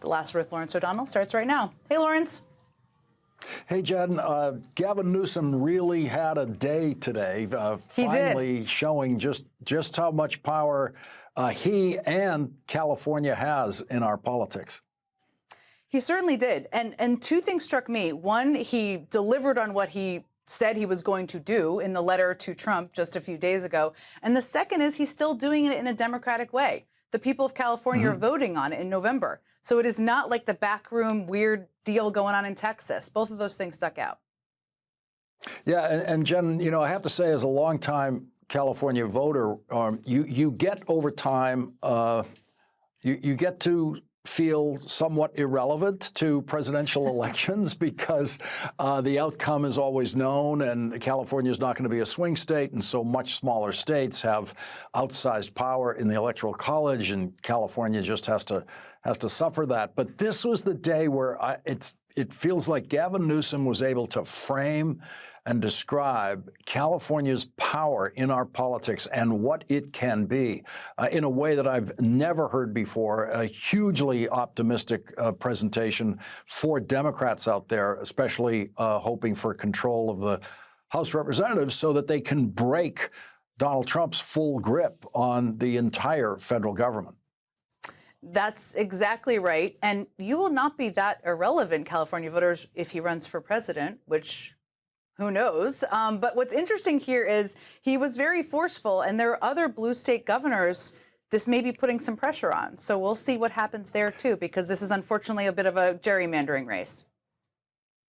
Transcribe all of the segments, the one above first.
The Last Word with Lawrence O'Donnell starts right now. Hey, Lawrence. Hey, Jen. Gavin Newsom really had a day today, finally showing just how much power he and California has in our politics. He certainly did. And two things struck me. One, he delivered on what he said he was going to do in the letter to Trump just a few days ago. And the second is he's still doing it in a democratic way. The people of California are voting on it in November. So it is not like the backroom weird deal going on in Texas. Both of those things stuck out. Yeah, and Jen, you know, I have to say, as a longtime California voter, you get over time, you get to feel somewhat irrelevant to presidential elections because the outcome is always known, and California is not going to be a swing state, and so much smaller states have outsized power in the Electoral College, and California just has to suffer that. But this was the day where it feels like Gavin Newsom was able to frame and describe California's power in our politics and what it can be in a way that I've never heard before. A hugely optimistic presentation for Democrats out there, especially hoping for control of the House of Representatives so that they can break Donald Trump's full grip on the entire federal government. That's exactly right. And you will not be that irrelevant, California voters, if he runs for president, which who knows? But what's interesting here is he was very forceful, and there are other blue state governors this may be putting some pressure on. So we'll see what happens there, too, because this is unfortunately a bit of a gerrymandering race.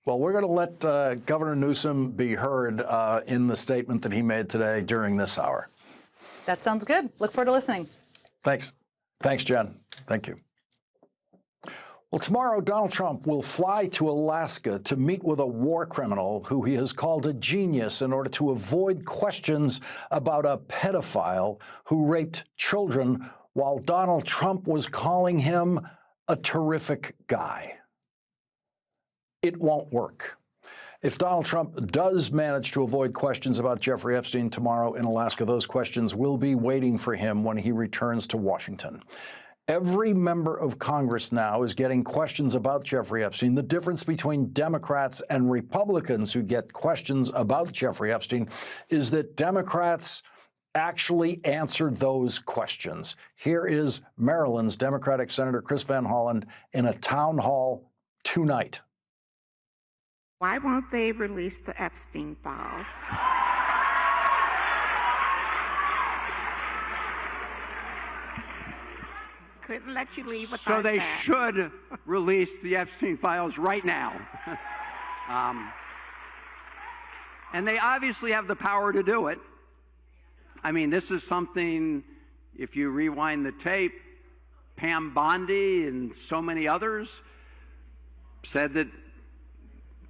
Well, we're going to let Governor Newsom be heard in the statement that he made today during this hour. That sounds good. Look forward to listening. Thanks. Thanks, Jen. Thank you. Well, tomorrow, Donald Trump will fly to Alaska to meet with a war criminal who he has called a genius in order to avoid questions about a pedophile who raped children while Donald Trump was calling him a terrific guy. It won't work. If Donald Trump does manage to avoid questions about Jeffrey Epstein tomorrow in Alaska, those questions will be waiting for him when he returns to Washington. Every member of Congress now is getting questions about Jeffrey Epstein. The difference between Democrats and Republicans who get questions about Jeffrey Epstein is that Democrats actually answered those questions. Here is Maryland's Democratic Senator Chris Van Hollen in a town hall tonight. Why won't they release the Epstein files? Couldn't let you leave without So they that. should release the Epstein files right now. And they obviously have the power to do it. I mean, this is something, if you rewind the tape, Pam Bondi and so many others said that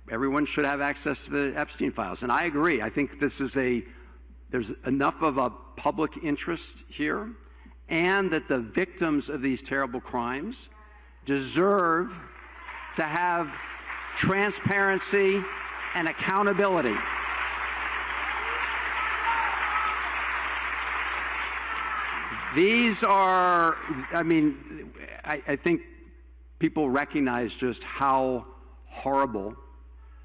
everyone should have access to the Epstein files. And I agree. I think there's enough of a public interest here, and that the victims of these terrible crimes deserve to have transparency and accountability. These are, I mean, I think people recognize just how horrible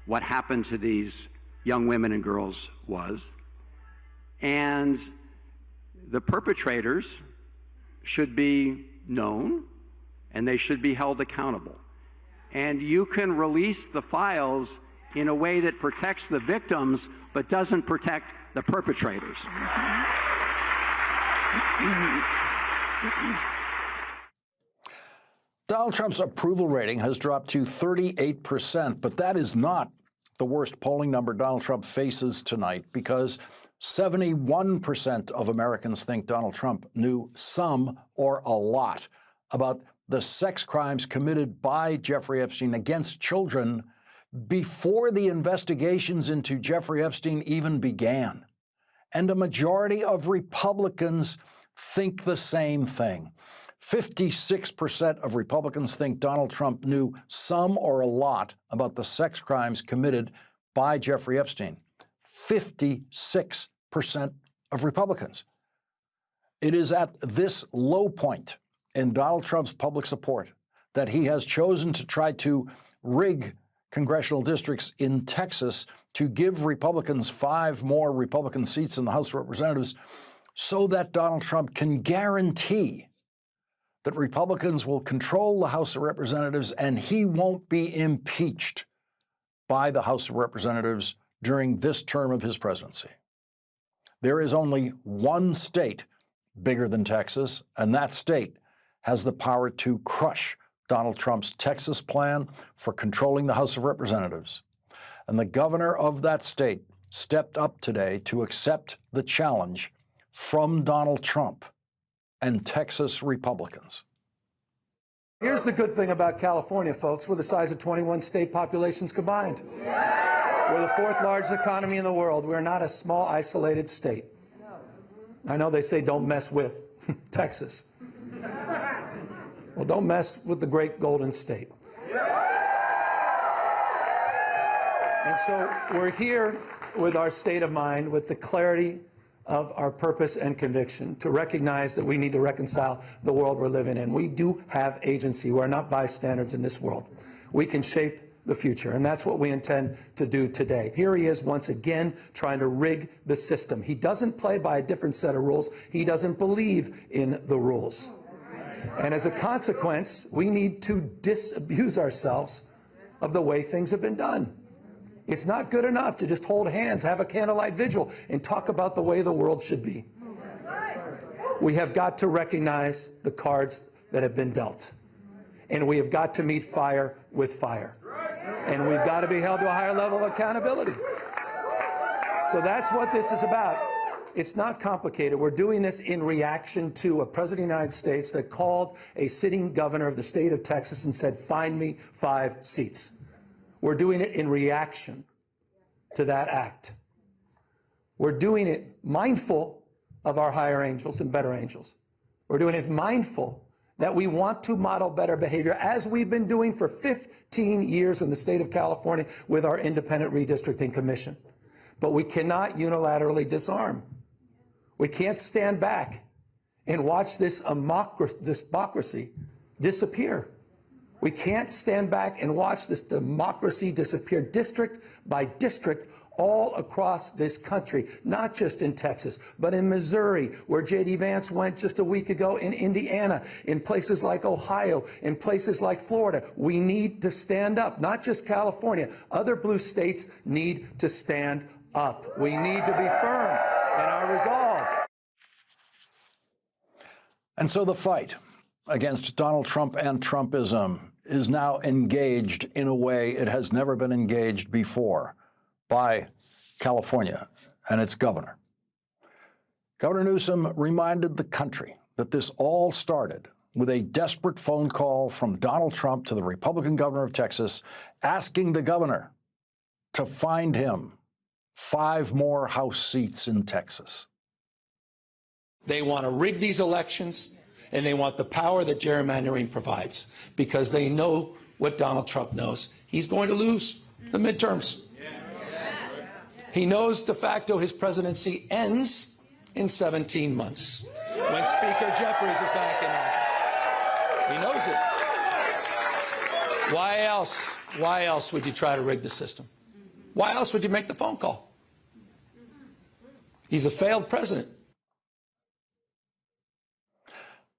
what happened to these young women and girls was. And the perpetrators should be known, and they should be held accountable. And you can release the files in a way that protects the victims, but doesn't protect the perpetrators. Donald Trump's approval rating has dropped to 38%, but that is not the worst polling number Donald Trump faces tonight, because 71% of Americans think Donald Trump knew some or a lot about the sex crimes committed by Jeffrey Epstein against children before the investigations into Jeffrey Epstein even began. And a majority of Republicans think the same thing. 56% of Republicans think Donald Trump knew some or a lot about the sex crimes committed by Jeffrey Epstein. 56% of Republicans. It is at this low point in Donald Trump's public support that he has chosen to try to rig congressional districts in Texas to give Republicans 5 more Republican seats in the House of Representatives so that Donald Trump can guarantee that Republicans will control the House of Representatives and he won't be impeached by the House of Representatives during this term of his presidency. There is only one state bigger than Texas, and that state has the power to crush Donald Trump's Texas plan for controlling the House of Representatives. And the governor of that state stepped up today to accept the challenge from Donald Trump and Texas Republicans. Here's the good thing about California, folks. We're the size of 21 state populations combined. We're the 4th largest economy in the world. We're not a small, isolated state. I know they say don't mess with Texas. Well, don't mess with the great Golden State. And so we're here with our state of mind, with the clarity of our purpose and conviction to recognize that we need to reconcile the world we're living in. We do have agency. We're not bystanders in this world. We can shape the future, and that's what we intend to do today. Here he is once again trying to rig the system. He doesn't play by a different set of rules. He doesn't believe in the rules. And as a consequence, we need to disabuse ourselves of the way things have been done. It's not good enough to just hold hands, have a candlelight vigil, and talk about the way the world should be. We have got to recognize the cards that have been dealt. And we have got to meet fire with fire. And we've got to be held to a higher level of accountability. So that's what this is about. It's not complicated. We're doing this in reaction to a president of the United States that called a sitting governor of the state of Texas and said, find me 5 seats. We're doing it in reaction to that act. We're doing it mindful of our higher angels and better angels. We're doing it mindful that we want to model better behavior, as we've been doing for 15 years in the state of California with our Independent Redistricting Commission. But we cannot unilaterally disarm. We can't stand back and watch this democracy disappear. We can't stand back and watch this democracy disappear district by district all across this country, not just in Texas, but in Missouri, where J.D. Vance went just a week ago, in Indiana, in places like Ohio, in places like Florida. We need to stand up, not just California. Other blue states need to stand up. We need to be firm in our resolve. And so the fight against Donald Trump and Trumpism is now engaged in a way it has never been engaged before by California and its governor. Governor Newsom reminded the country that this all started with a desperate phone call from Donald Trump to the Republican governor of Texas, asking the governor to find him 5 more House seats in Texas. They want to rig these elections, and they want the power that gerrymandering provides, because they know what Donald Trump knows. He's going to lose the midterms. He knows de facto his presidency ends in 17 months, when Speaker Jeffries is back in office. He knows it. Why else would you try to rig the system? Why else would you make the phone call? He's a failed president.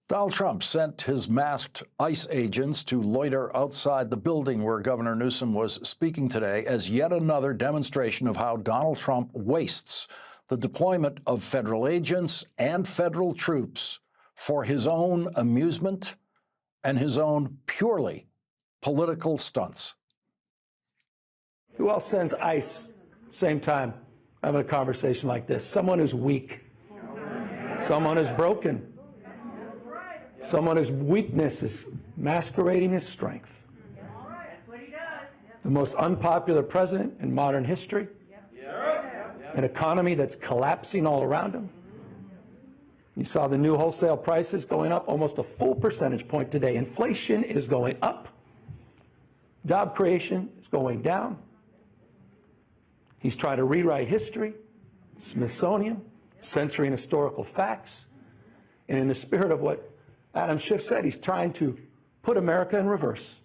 Donald Trump sent his masked ICE agents to loiter outside the building where Governor Newsom was speaking today as yet another demonstration of how Donald Trump wastes the deployment of federal agents and federal troops for his own amusement and his own purely political stunts. Who else sends ICE same time having a conversation like this? Someone who's weak. Someone who's broken. Someone whose weakness is masquerading as strength. The most unpopular president in modern history. An economy that's collapsing all around him. You saw the new wholesale prices going up almost a full percentage point today. Inflation is going up. Job creation is going down. He's trying to rewrite history, Smithsonian, censoring historical facts. And in the spirit of what Adam Schiff said, he's trying to put America in reverse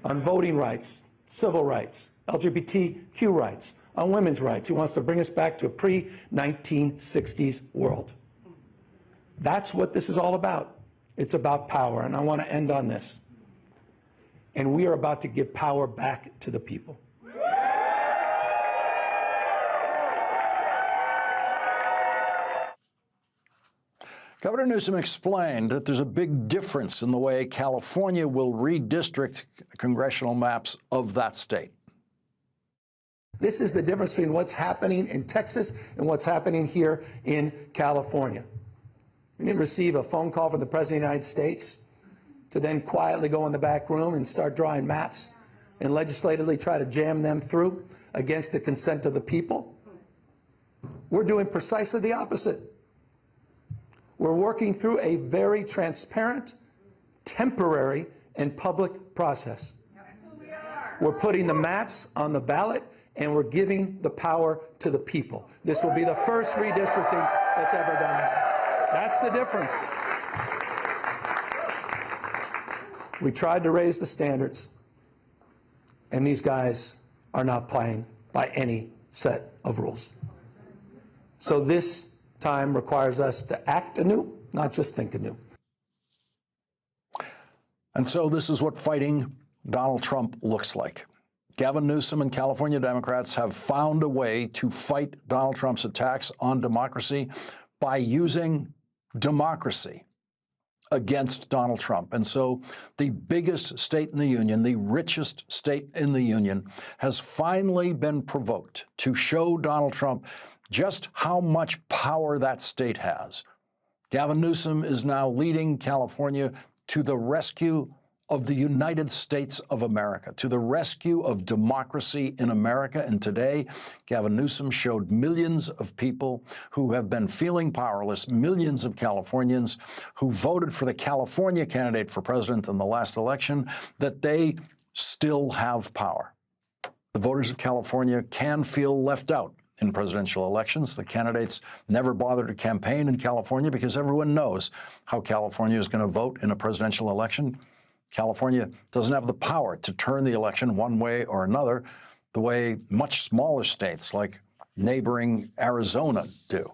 on voting rights, civil rights, LGBTQ rights, on women's rights. He wants to bring us back to a pre-1960s world. That's what this is all about. It's about power, and I want to end on this. And we are about to give power back to the people. Governor Newsom explained that there's a big difference in the way California will redistrict congressional maps of that state. This is the difference between what's happening in Texas and what's happening here in California. We didn't receive a phone call from the President of the United States to then quietly go in the back room and start drawing maps and legislatively try to jam them through against the consent of the people. We're doing precisely the opposite. We're working through a very transparent, temporary, and public process. We're putting the maps on the ballot, and we're giving the power to the people. This will be the first redistricting that's ever done that. That's the difference. We tried to raise the standards, and these guys are not playing by any set of rules. So this time requires us to act anew, not just think anew. And so this is what fighting Donald Trump looks like. Gavin Newsom and California Democrats have found a way to fight Donald Trump's attacks on democracy by using democracy against Donald Trump. And so the biggest state in the union, the richest state in the union, has finally been provoked to show Donald Trump just how much power that state has. Gavin Newsom is now leading California to the rescue of the United States of America, to the rescue of democracy in America. And today, Gavin Newsom showed millions of people who have been feeling powerless, millions of Californians who voted for the California candidate for president in the last election, that they still have power. The voters of California can feel left out in presidential elections. The candidates never bother to campaign in California because everyone knows how California is going to vote in a presidential election. California doesn't have the power to turn the election one way or another, the way much smaller states like neighboring Arizona do.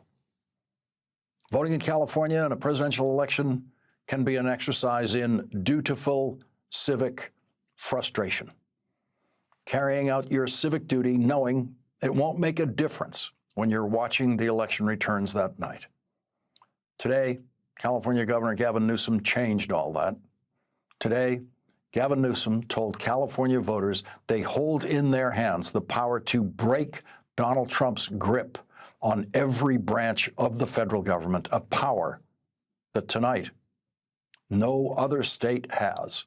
Voting in California in a presidential election can be an exercise in dutiful civic frustration. Carrying out your civic duty knowing it won't make a difference when you're watching the election returns that night. Today, California Governor Gavin Newsom changed all that. Today, Gavin Newsom told California voters they hold in their hands the power to break Donald Trump's grip on every branch of the federal government, a power that tonight no other state has.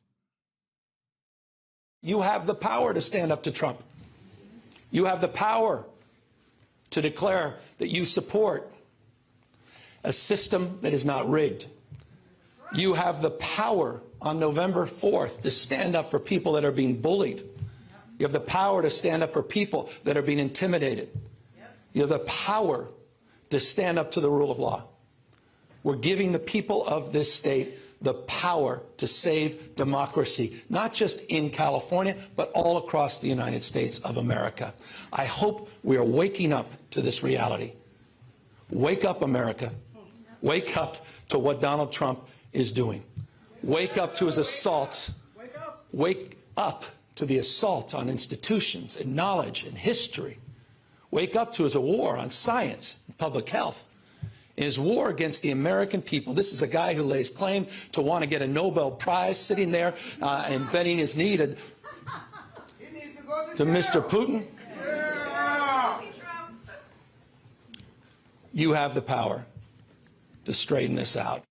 You have the power to stand up to Trump. You have the power to declare that you support a system that is not rigged. You have the power on November 4th to stand up for people that are being bullied. You have the power to stand up for people that are being intimidated. You have the power to stand up to the rule of law. We're giving the people of this state the power to save democracy, not just in California, but all across the United States of America. I hope we are waking up to this reality. Wake up, America. Wake up to what Donald Trump is doing. Wake up to his assault. Wake up to the assault on institutions and knowledge and history. Wake up to his war on science and public health. In his war against the American people. This is a guy who lays claim to want to get a Nobel Prize, sitting there and bending his knee to Mr. Putin. You have the power to straighten this out.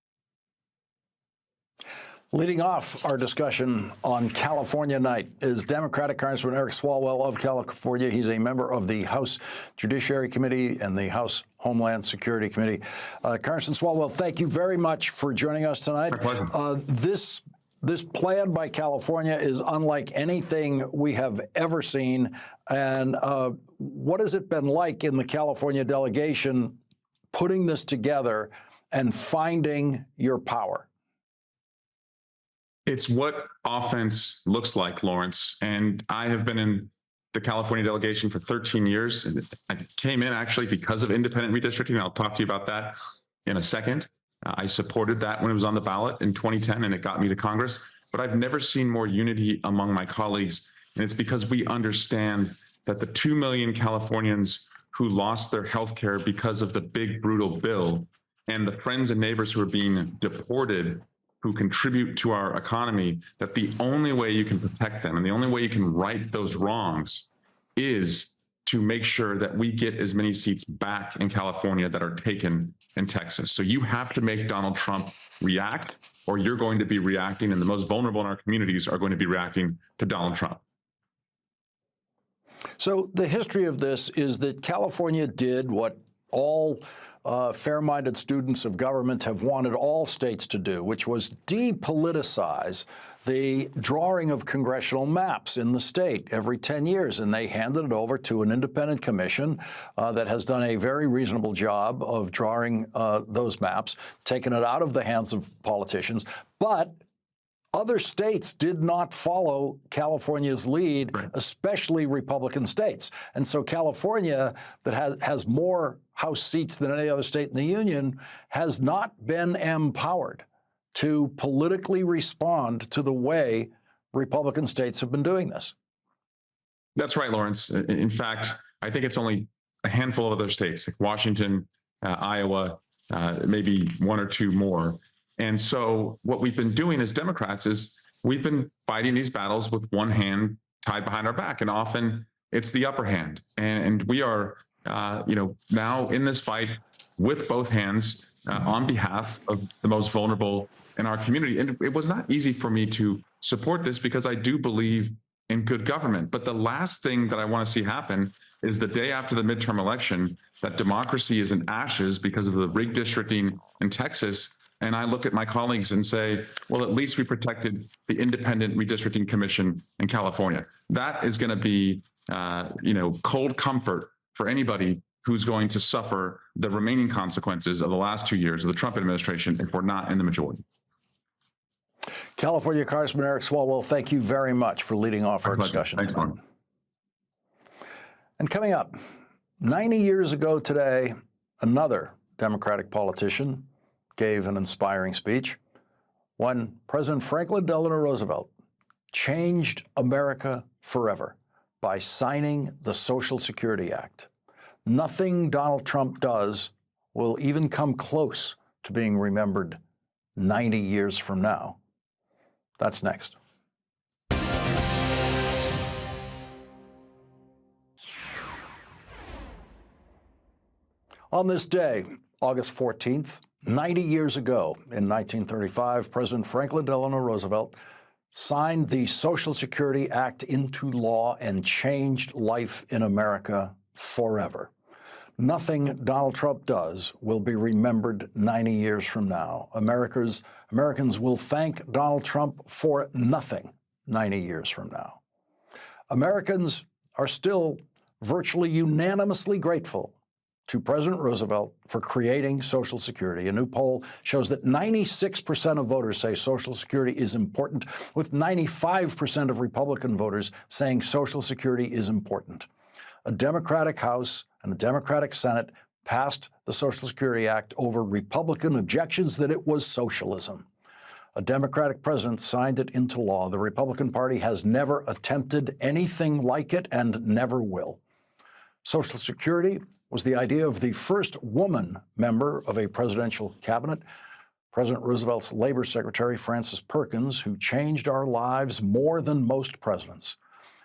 Leading off our discussion on California night is Democratic Congressman Eric Swalwell of California. He's a member of the House Judiciary Committee and the House Homeland Security Committee. Congressman Swalwell, thank you very much for joining us tonight. My pleasure. This plan by California is unlike anything we have ever seen. And what has it been like in the California delegation putting this together and finding your power? It's what offense looks like, Lawrence. And I have been in the California delegation for 13 years. And I came in actually because of independent redistricting. I'll talk to you about that in a second. I supported that when it was on the ballot in 2010, and it got me to Congress. But I've never seen more unity among my colleagues. And it's because we understand that the 2 million Californians who lost their health care because of the big, brutal bill, and the friends and neighbors who are being deported, who contribute to our economy, that the only way you can protect them and the only way you can right those wrongs is to make sure that we get as many seats back in California that are taken in Texas. So you have to make Donald Trump react, or you're going to be reacting, and the most vulnerable in our communities are going to be reacting to Donald Trump. So the history of this is that California did what all fair-minded students of government have wanted all states to do, which was depoliticize the drawing of congressional maps in the state every 10 years. And they handed it over to an independent commission that has done a very reasonable job of drawing those maps, taken it out of the hands of politicians. But other states did not follow California's lead, right, especially Republican states. And so California, that has more House seats than any other state in the union, has not been empowered to politically respond to the way Republican states have been doing this. That's right, Lawrence. In fact, I think it's only a handful of other states, like Washington, Iowa, maybe one or two more. And so what we've been doing as Democrats is we've been fighting these battles with one hand tied behind our back, and often it's the upper hand. And we are, now in this fight with both hands on behalf of the most vulnerable in our community. And it was not easy for me to support this because I do believe in good government. But the last thing that I want to see happen is the day after the midterm election, that democracy is in ashes because of the rigged districting in Texas. And I look at my colleagues and say, well, at least we protected the Independent Redistricting Commission in California. That is going to be, cold comfort for anybody who's going to suffer the remaining consequences of the last 2 years of the Trump administration if we're not in the majority. California Congressman Eric Swalwell, thank you very much for leading off our discussion tonight. Lauren. And coming up, 90 years ago today, another Democratic politician gave an inspiring speech when President Franklin Delano Roosevelt changed America forever by signing the Social Security Act. Nothing Donald Trump does will even come close to being remembered 90 years from now. That's next. On this day, August 14th, 90 years ago, in 1935, President Franklin Delano Roosevelt signed the Social Security Act into law and changed life in America forever. Nothing Donald Trump does will be remembered 90 years from now. Americans will thank Donald Trump for nothing 90 years from now. Americans are still virtually unanimously grateful to President Roosevelt for creating Social Security. A new poll shows that 96% of voters say Social Security is important, with 95% of Republican voters saying Social Security is important. A Democratic House and a Democratic Senate passed the Social Security Act over Republican objections that it was socialism. A Democratic president signed it into law. The Republican Party has never attempted anything like it and never will. Social Security was the idea of the first woman member of a presidential cabinet, President Roosevelt's Labor Secretary, Frances Perkins, who changed our lives more than most presidents.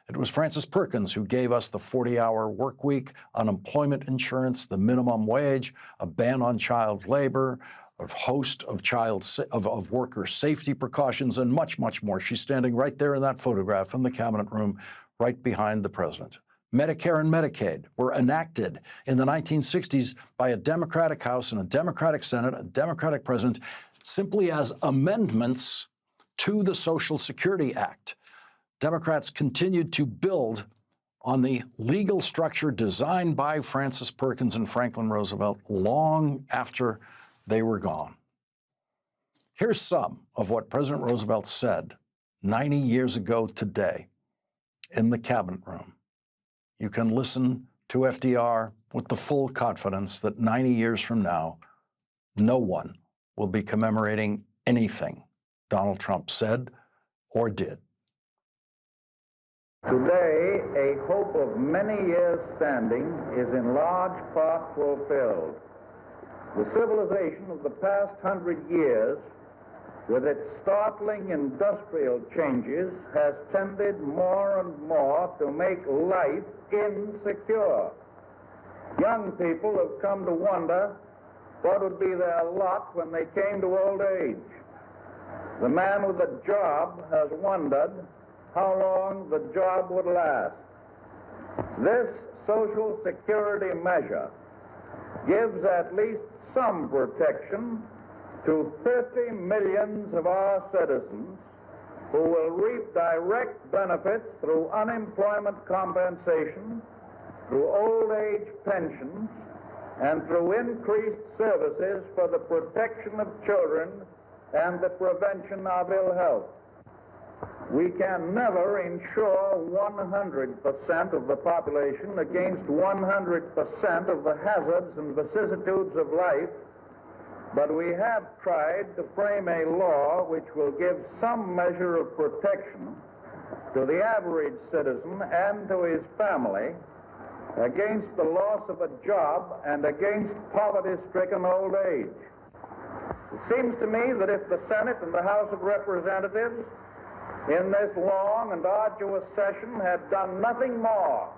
It was Frances Perkins who gave us the 40-hour work week, unemployment insurance, the minimum wage, a ban on child labor, a host of worker safety precautions, and much, much more. She's standing right there in that photograph in the cabinet room, right behind the president. Medicare and Medicaid were enacted in the 1960s by a Democratic House and a Democratic Senate, a Democratic president, simply as amendments to the Social Security Act. Democrats continued to build on the legal structure designed by Frances Perkins and Franklin Roosevelt long after they were gone. Here's some of what President Roosevelt said 90 years ago today in the cabinet room. You can listen to FDR with the full confidence that 90 years from now, no one will be commemorating anything Donald Trump said or did. Today, a hope of many years standing is in large part fulfilled. The civilization of the past 100 years, with its startling industrial changes, has tended more and more to make life insecure. Young people have come to wonder what would be their lot when they came to old age. The man with a job has wondered how long the job would last. This Social Security measure gives at least some protection to 30 millions of our citizens who will reap direct benefits through unemployment compensation, through old age pensions, and through increased services for the protection of children and the prevention of ill health. We can never insure 100% of the population against 100% of the hazards and vicissitudes of life, but we have tried to frame a law which will give some measure of protection to the average citizen and to his family against the loss of a job and against poverty-stricken old age. It seems to me that if the Senate and the House of Representatives in this long and arduous session had done nothing more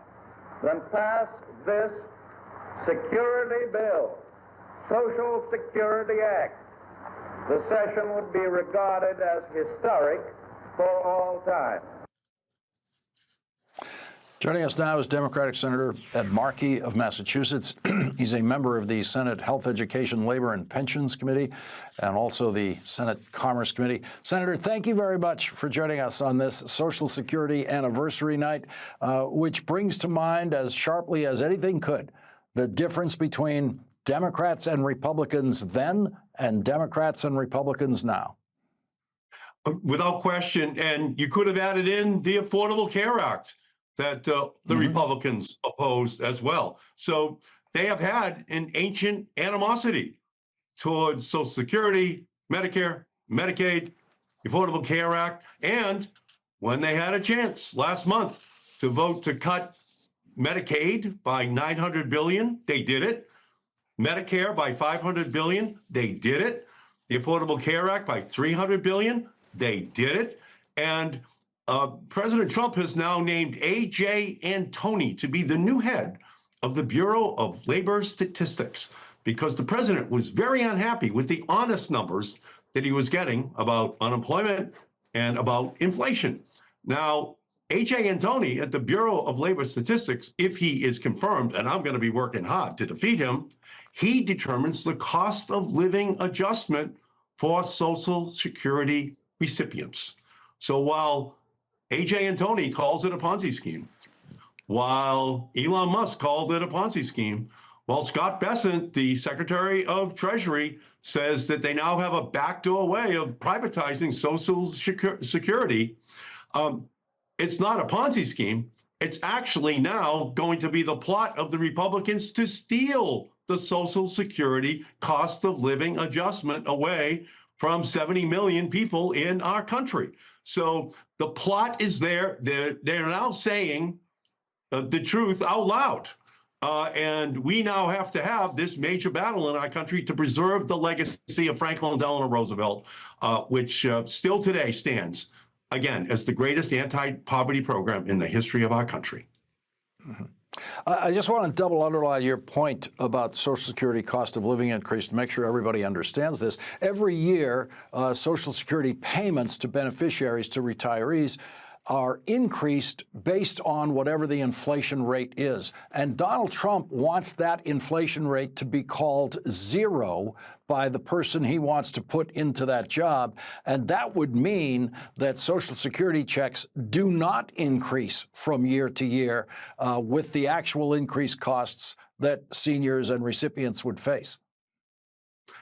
than pass this security bill, Social Security Act, the session would be regarded as historic for all time. Joining us now is Democratic Senator Ed Markey of Massachusetts. He's a member of the Senate Health, Education, Labor, and Pensions Committee, and also the Senate Commerce Committee. Senator, thank you very much for joining us on this Social Security anniversary night, which brings to mind as sharply as anything could the difference between Democrats and Republicans then and Democrats and Republicans now. Without question, and you could have added in the Affordable Care Act that the Republicans opposed as well. So they have had an ancient animosity towards Social Security, Medicare, Medicaid, the Affordable Care Act, and when they had a chance last month to vote to cut Medicaid by $900 billion, they did it. Medicare by $500 billion, they did it. The Affordable Care Act by $300 billion, they did it. And President Trump has now named A.J. Antoni to be the new head of the Bureau of Labor Statistics because the president was very unhappy with the honest numbers that he was getting about unemployment and about inflation. Now, A.J. Antoni at the Bureau of Labor Statistics, if he is confirmed, and I'm going to be working hard to defeat him, he determines the cost of living adjustment for Social Security recipients. So while A.J. Antoni calls it a Ponzi scheme, while Elon Musk called it a Ponzi scheme, while Scott Bessent, the Secretary of Treasury, says that they now have a backdoor way of privatizing Social Security, it's not a Ponzi scheme. It's actually now going to be the plot of the Republicans to steal the Social Security cost of living adjustment away from 70 million people in our country. So the plot is there. They're now saying the truth out loud. And we now have to have this major battle in our country to preserve the legacy of Franklin Delano Roosevelt, which still today stands, again, as the greatest anti-poverty program in the history of our country. Mm-hmm. I just want to double underline your point about Social Security cost of living increase to make sure everybody understands this. Every year, Social Security payments to beneficiaries, to retirees, are increased based on whatever the inflation rate is. And Donald Trump wants that inflation rate to be called zero by the person he wants to put into that job. And that would mean that Social Security checks do not increase from year to year with the actual increased costs that seniors and recipients would face.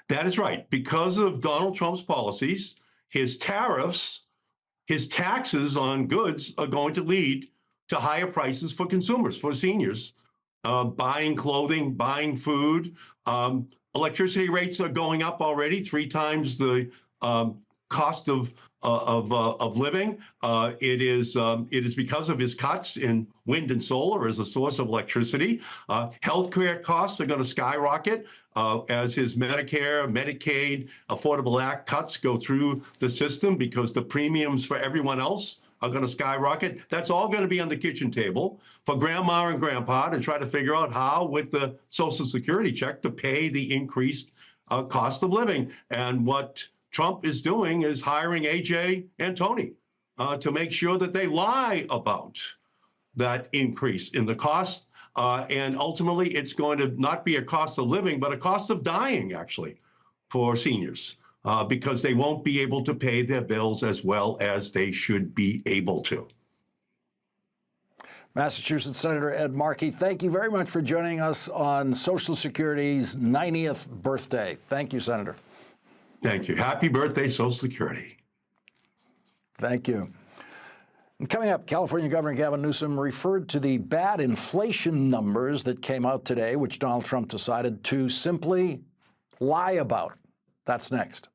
That is right. Because of Donald Trump's policies, his tariffs, his taxes on goods are going to lead to higher prices for consumers, for seniors, buying clothing, buying food. Electricity rates are going up already, 3 times the cost of living. It is because of his cuts in wind and solar as a source of electricity. Healthcare costs are going to skyrocket as his Medicare, Medicaid, Affordable Act cuts go through the system because the premiums for everyone else are going to skyrocket. That's all going to be on the kitchen table for grandma and grandpa to try to figure out how, with the Social Security check, to pay the increased cost of living. And what Trump is doing is hiring AJ and Tony to make sure that they lie about that increase in the cost. And ultimately, it's going to not be a cost of living, but a cost of dying, actually, for seniors, because they won't be able to pay their bills as well as they should be able to. Massachusetts Senator Ed Markey, thank you very much for joining us on Social Security's 90th birthday. Thank you, Senator. Thank you. Happy birthday, Social Security. Thank you. And coming up, California Governor Gavin Newsom referred to the bad inflation numbers that came out today, which Donald Trump decided to simply lie about. That's next.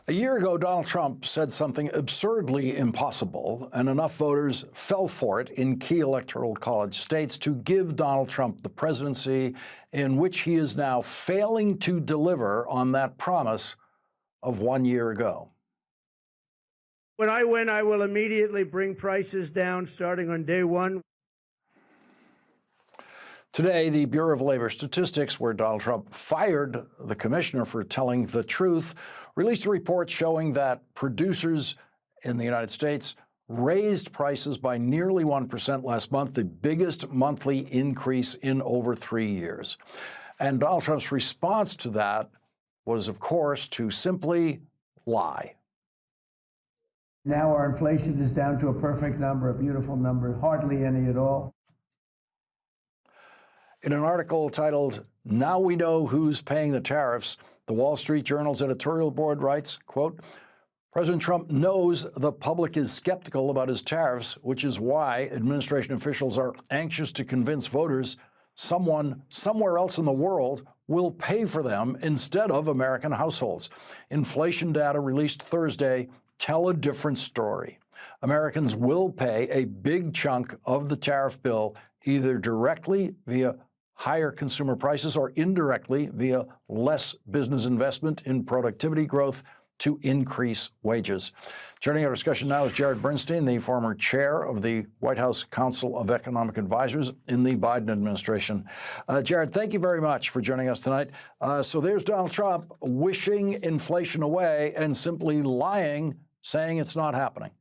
A year ago, Donald Trump said something absurdly impossible, and enough voters fell for it in key electoral college states to give Donald Trump the presidency, in which he is now failing to deliver on that promise of 1 year ago. When I win, I will immediately bring prices down starting on day one. Today, the Bureau of Labor Statistics, where Donald Trump fired the commissioner for telling the truth, released a report showing that producers in the United States raised prices by nearly 1% last month, the biggest monthly increase in over 3 years. And Donald Trump's response to that was, of course, to simply lie. Now our inflation is down to a perfect number, a beautiful number, hardly any at all. In an article titled, "Now We Know Who's Paying the Tariffs," the Wall Street Journal's editorial board writes, quote, "President Trump knows the public is skeptical about his tariffs, which is why administration officials are anxious to convince voters someone somewhere else in the world will pay for them instead of American households. Inflation data released Thursday tell a different story. Americans will pay a big chunk of the tariff bill either directly via higher consumer prices or indirectly via less business investment in productivity growth to increase wages." Joining our discussion now is Jared Bernstein, the former chair of the White House Council of Economic Advisors in the Biden administration. Jared, thank you very much for joining us tonight. So there's Donald Trump wishing inflation away and simply lying, saying it's not happening.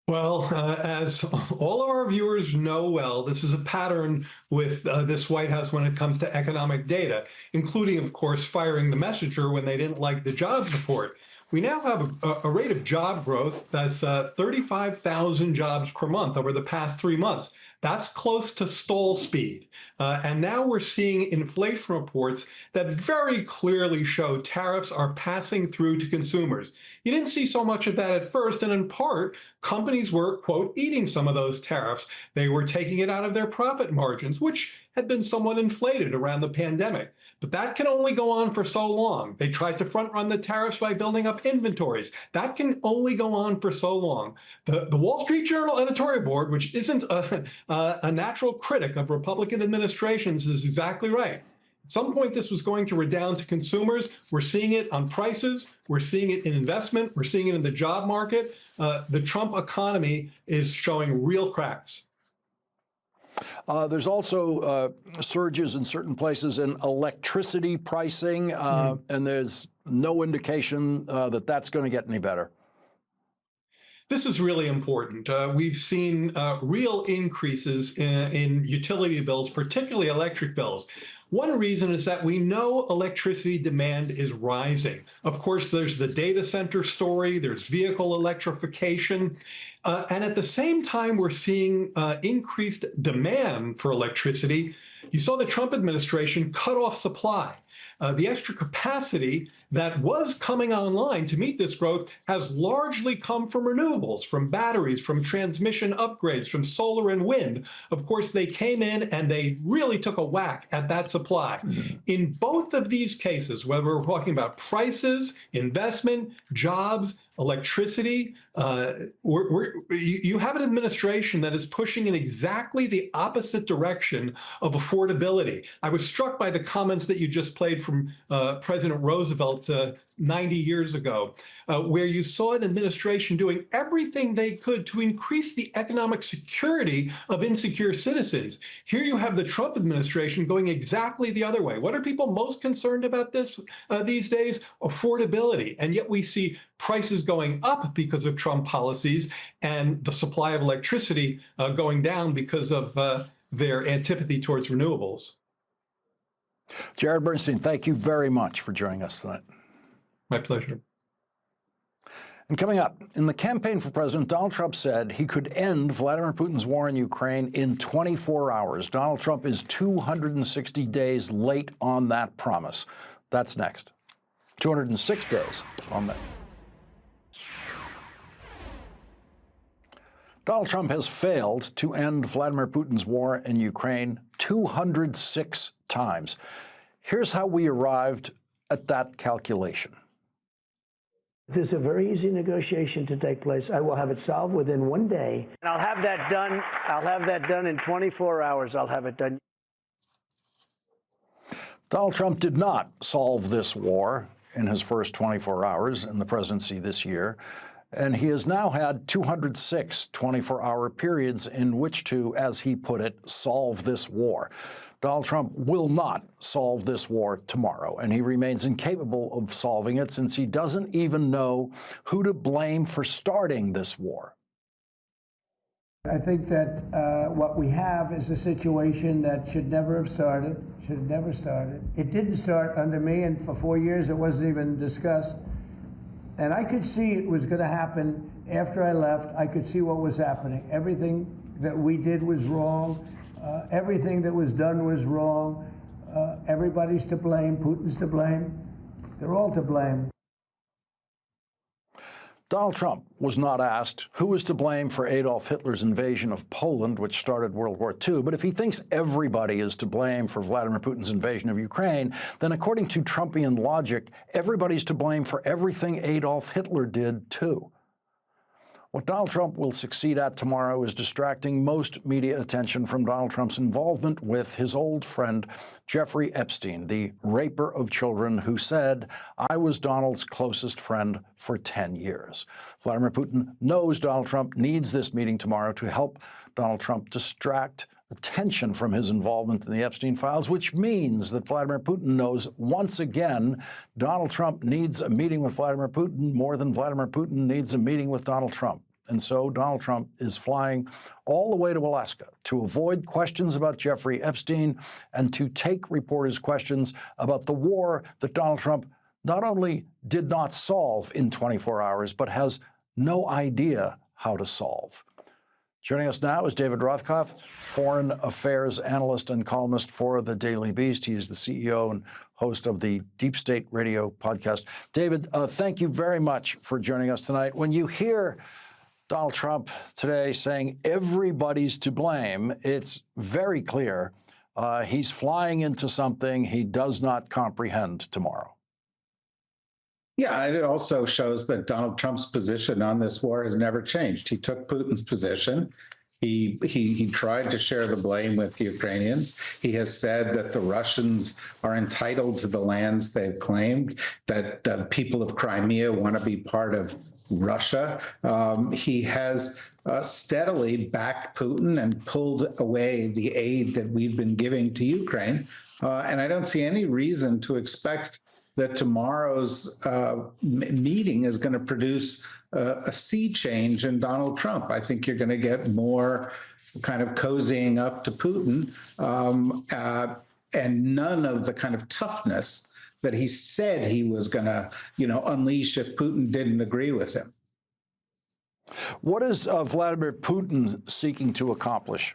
Well, as all of our viewers know well, this is a pattern with this White House when it comes to economic data, including, of course, firing the messenger when they didn't like the jobs report. We now have a rate of job growth that's 35,000 jobs per month over the past 3 months. That's close to stall speed. And now we're seeing inflation reports that very clearly show tariffs are passing through to consumers. You didn't see so much of that at first, and in part, companies were, quote, eating some of those tariffs. They were taking it out of their profit margins, which had been somewhat inflated around the pandemic. But that can only go on for so long. They tried to front-run the tariffs by building up inventories. That can only go on for so long. The Wall Street Journal editorial board, which isn't a natural critic of Republican administrations, is exactly right. At some point, this was going to redound to consumers. We're seeing it on prices. We're seeing it in investment. We're seeing it in the job market. The Trump economy is showing real cracks. There's also surges in certain places in electricity pricing, and there's no indication that that's going to get any better. This is really important. We've seen real increases in utility bills, particularly electric bills. One reason is that we know electricity demand is rising. Of course, there's the data center story, there's vehicle electrification, and at the same time, we're seeing increased demand for electricity. You saw the Trump administration cut off supply. The extra capacity that was coming online to meet this growth has largely come from renewables, from batteries, from transmission upgrades, from solar and wind. Of course, they came in and they really took a whack at that supply. In both of these cases, whether we're talking about prices, investment, jobs, electricity, you have an administration that is pushing in exactly the opposite direction of affordability. I was struck by the comments that you just played from President Roosevelt 90 years ago, where you saw an administration doing everything they could to increase the economic security of insecure citizens. Here you have the Trump administration going exactly the other way. What are people most concerned about these days? Affordability. And yet we see prices going up because of Trump policies and the supply of electricity going down because of their antipathy towards renewables. Jared Bernstein, thank you very much for joining us tonight. My pleasure. And coming up, in the campaign for president, Donald Trump said he could end Vladimir Putin's war in Ukraine in 24 hours. Donald Trump is 260 days late on that promise. That's next. 206 days on that. Donald Trump has failed to end Vladimir Putin's war in Ukraine 206 times. Here's how we arrived at that calculation. There's a very easy negotiation to take place. I will have it solved within 1 day. And I'll have that done. I'll have that done in 24 hours. I'll have it done. Donald Trump did not solve this war in his first 24 hours in the presidency this year. And he has now had 206 24-hour periods in which to, as he put it, solve this war. Donald Trump will not solve this war tomorrow, and he remains incapable of solving it since he doesn't even know who to blame for starting this war. I think that what we have is a situation that should never have started, should have never started. It didn't start under me, and for 4 years it wasn't even discussed. And I could see it was going to happen after I left. I could see what was happening. Everything that we did was wrong. Everything that was done was wrong. Everybody's to blame. Putin's to blame. They're all to blame. Donald Trump was not asked who was to blame for Adolf Hitler's invasion of Poland, which started World War II. But if he thinks everybody is to blame for Vladimir Putin's invasion of Ukraine, then according to Trumpian logic, everybody's to blame for everything Adolf Hitler did, too. What Donald Trump will succeed at tomorrow is distracting most media attention from Donald Trump's involvement with his old friend, Jeffrey Epstein, the raper of children who said, "I was Donald's closest friend for 10 years." Vladimir Putin knows Donald Trump needs this meeting tomorrow to help Donald Trump distract attention from his involvement in the Epstein files, which means that Vladimir Putin knows once again Donald Trump needs a meeting with Vladimir Putin more than Vladimir Putin needs a meeting with Donald Trump. And so Donald Trump is flying all the way to Alaska to avoid questions about Jeffrey Epstein and to take reporters' questions about the war that Donald Trump not only did not solve in 24 hours, but has no idea how to solve. Joining us now is David Rothkopf, foreign affairs analyst and columnist for The Daily Beast. He is the CEO and host of the Deep State Radio podcast. David, thank you very much for joining us tonight. When you hear Donald Trump today saying everybody's to blame, it's very clear he's flying into something he does not comprehend tomorrow. Yeah, and it also shows that Donald Trump's position on this war has never changed. He took Putin's position. He tried to share the blame with the Ukrainians. He has said that the Russians are entitled to the lands they've claimed, that the people of Crimea want to be part of Russia. He has steadily backed Putin and pulled away the aid that we've been giving to Ukraine. And I don't see any reason to expect that tomorrow's meeting is going to produce a sea change in Donald Trump. I think you're going to get more kind of cozying up to Putin. and none of the kind of toughness that he said he was going to, unleash if Putin didn't agree with him. What is Vladimir Putin seeking to accomplish?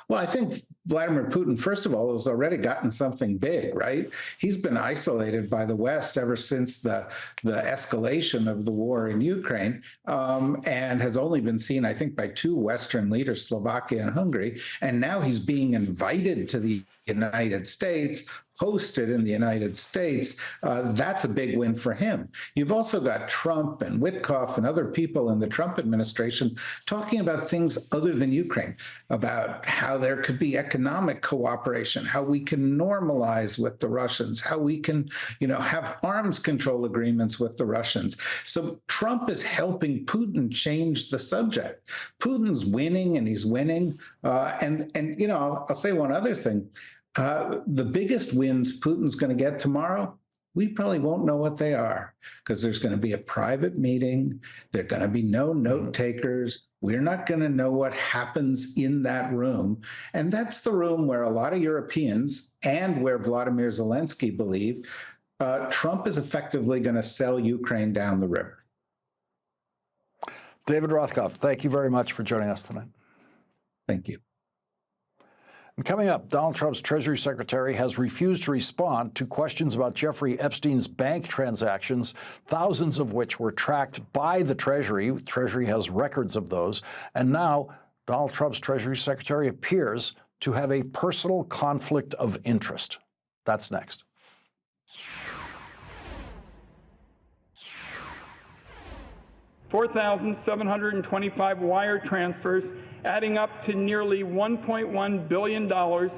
Well, I think Vladimir Putin, first of all, has already gotten something big, right? He's been isolated by the West ever since the escalation of the war in Ukraine, and has only been seen, I think, by two Western leaders, Slovakia and Hungary. And now he's being invited to the United States, hosted in the United States. That's a big win for him. You've also got Trump and Witkoff and other people in the Trump administration talking about things other than Ukraine, about how there could be economic cooperation, how we can normalize with the Russians, how we can, have arms control agreements with the Russians. So Trump is helping Putin change the subject. Putin's winning, and he's winning. I'll say one other thing. The biggest wins Putin's going to get tomorrow, we probably won't know what they are, because there's going to be a private meeting. There are going to be no note takers. We're not going to know what happens in that room. And that's the room where a lot of Europeans and where Vladimir Zelensky believe Trump is effectively going to sell Ukraine down the river. David Rothkopf, thank you very much for joining us tonight. Thank you. And coming up, Donald Trump's Treasury Secretary has refused to respond to questions about Jeffrey Epstein's bank transactions, thousands of which were tracked by the Treasury. Treasury has records of those. And now Donald Trump's Treasury Secretary appears to have a personal conflict of interest. That's next. $4,725 wire transfers, adding up to nearly $1.1 billion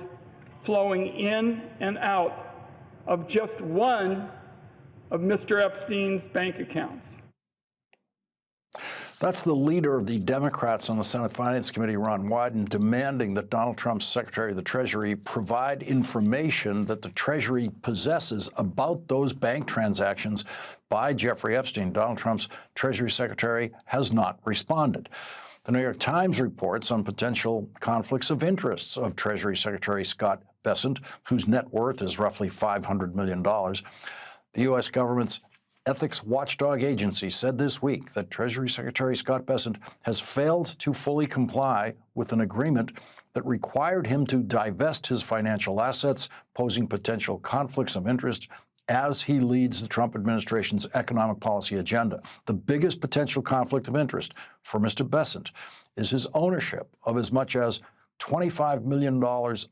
flowing in and out of just one of Mr. Epstein's bank accounts. That's the leader of the Democrats on the Senate Finance Committee, Ron Wyden, demanding that Donald Trump's Secretary of the Treasury provide information that the Treasury possesses about those bank transactions by Jeffrey Epstein. Donald Trump's Treasury Secretary has not responded. The New York Times reports on potential conflicts of interests of Treasury Secretary Scott Bessent, whose net worth is roughly $500 million. The U.S. government's ethics watchdog agency said this week that Treasury Secretary Scott Bessent has failed to fully comply with an agreement that required him to divest his financial assets, posing potential conflicts of interest as he leads the Trump administration's economic policy agenda. The biggest potential conflict of interest for Mr. Bessent is his ownership of as much as $25 million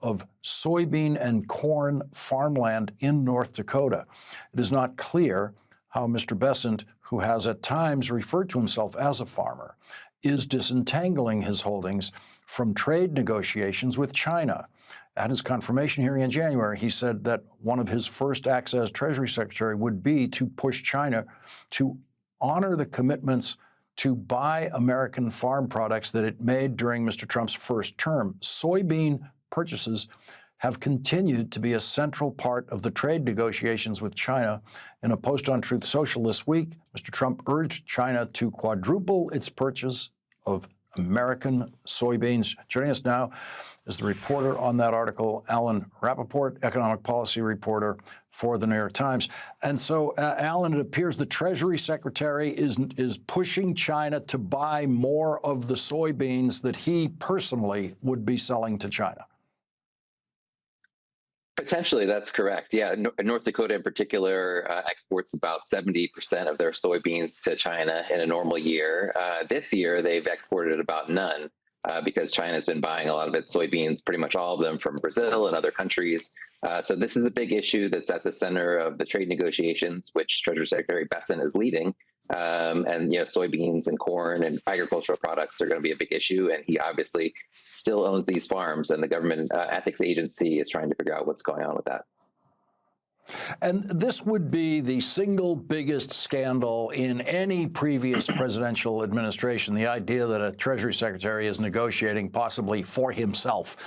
of soybean and corn farmland in North Dakota. It is not clear how Mr. Bessent, who has at times referred to himself as a farmer, is disentangling his holdings from trade negotiations with China. At his confirmation hearing in January, he said that one of his first acts as Treasury Secretary would be to push China to honor the commitments to buy American farm products that it made during Mr. Trump's first term. Soybean purchases have continued to be a central part of the trade negotiations with China. In a post on Truth Social this week, Mr. Trump urged China to quadruple its purchase of American soybeans. Joining us now is the reporter on that article, Alan Rappaport, economic policy reporter for the New York Times. And so, Alan, it appears the Treasury Secretary is pushing China to buy more of the soybeans that he personally would be selling to China. Potentially, that's correct. Yeah, North Dakota in particular exports about 70% of their soybeans to China in a normal year. This year, they've exported about none because China has been buying a lot of its soybeans, pretty much all of them from Brazil and other countries. So this is a big issue that's at the center of the trade negotiations, which Treasury Secretary Bessent is leading. And soybeans and corn and agricultural products are going to be a big issue. And he obviously still owns these farms, and the government ethics agency is trying to figure out what's going on with that. And this would be the single biggest scandal in any previous presidential administration, the idea that a Treasury Secretary is negotiating possibly for himself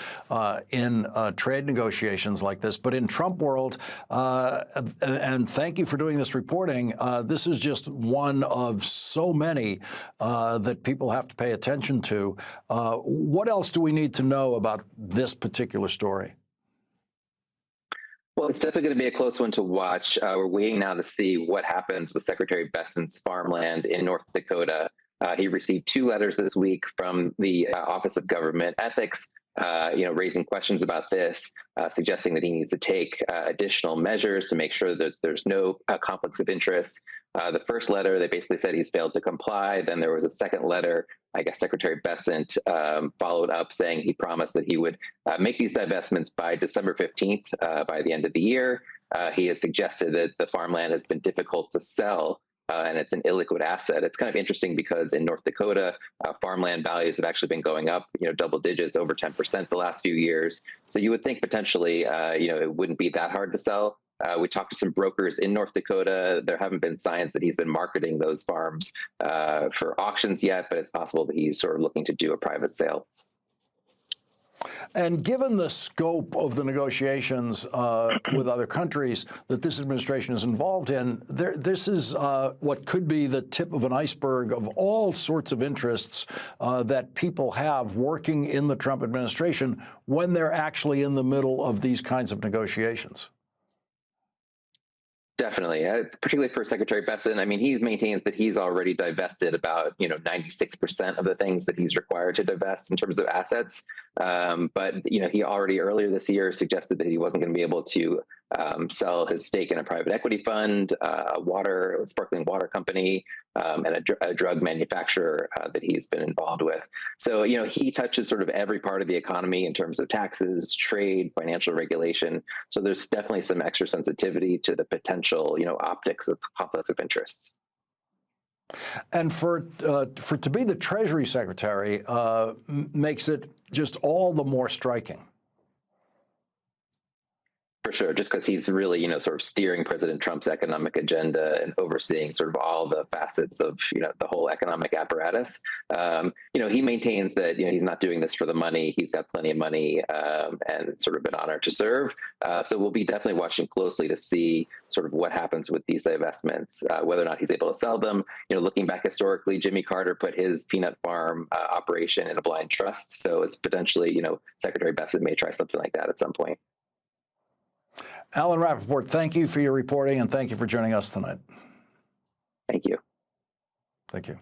in trade negotiations like this. But in Trump world, and thank you for doing this reporting, this is just one of so many that people have to pay attention to. What else do we need to know about this particular story? Well, it's definitely going to be a close one to watch. We're waiting now to see what happens with Secretary Bessent's farmland in North Dakota. He received 2 letters this week from the Office of Government Ethics, raising questions about this, suggesting that he needs to take additional measures to make sure that there's no conflicts of interest. The first letter, they basically said he's failed to comply. Then there was a second letter. I guess Secretary Bessent followed up saying he promised that he would make these divestments by December 15th, by the end of the year. He has suggested that the farmland has been difficult to sell and it's an illiquid asset. It's kind of interesting because in North Dakota, farmland values have actually been going up, double digits, over 10% the last few years. So you would think potentially, it wouldn't be that hard to sell. We talked to some brokers in North Dakota. There haven't been signs that he's been marketing those farms for auctions yet, but it's possible that he's sort of looking to do a private sale. And given the scope of the negotiations with other countries that this administration is involved in, this is what could be the tip of an iceberg of all sorts of interests that people have working in the Trump administration when they're actually in the middle of these kinds of negotiations. Definitely, particularly for Secretary Bessent. I mean, he maintains that he's already divested about 96% of the things that he's required to divest in terms of assets. But he already earlier this year suggested that he wasn't going to be able to sell his stake in a private equity fund, a sparkling water company, and a drug manufacturer that he's been involved with. So, he touches sort of every part of the economy in terms of taxes, trade, financial regulation. So there's definitely some extra sensitivity to the potential, optics of conflicts of interests. And for to be the Treasury Secretary makes it just all the more striking. For sure, just because he's really, sort of steering President Trump's economic agenda and overseeing sort of all the facets of, the whole economic apparatus. He maintains that, he's not doing this for the money. He's got plenty of money and it's sort of an honor to serve. So we'll be definitely watching closely to see sort of what happens with these divestments, whether or not he's able to sell them. Looking back historically, Jimmy Carter put his peanut farm operation in a blind trust. So it's potentially, Secretary Bessent may try something like that at some point. Alan Rappaport, thank you for your reporting and thank you for joining us tonight. Thank you. Thank you.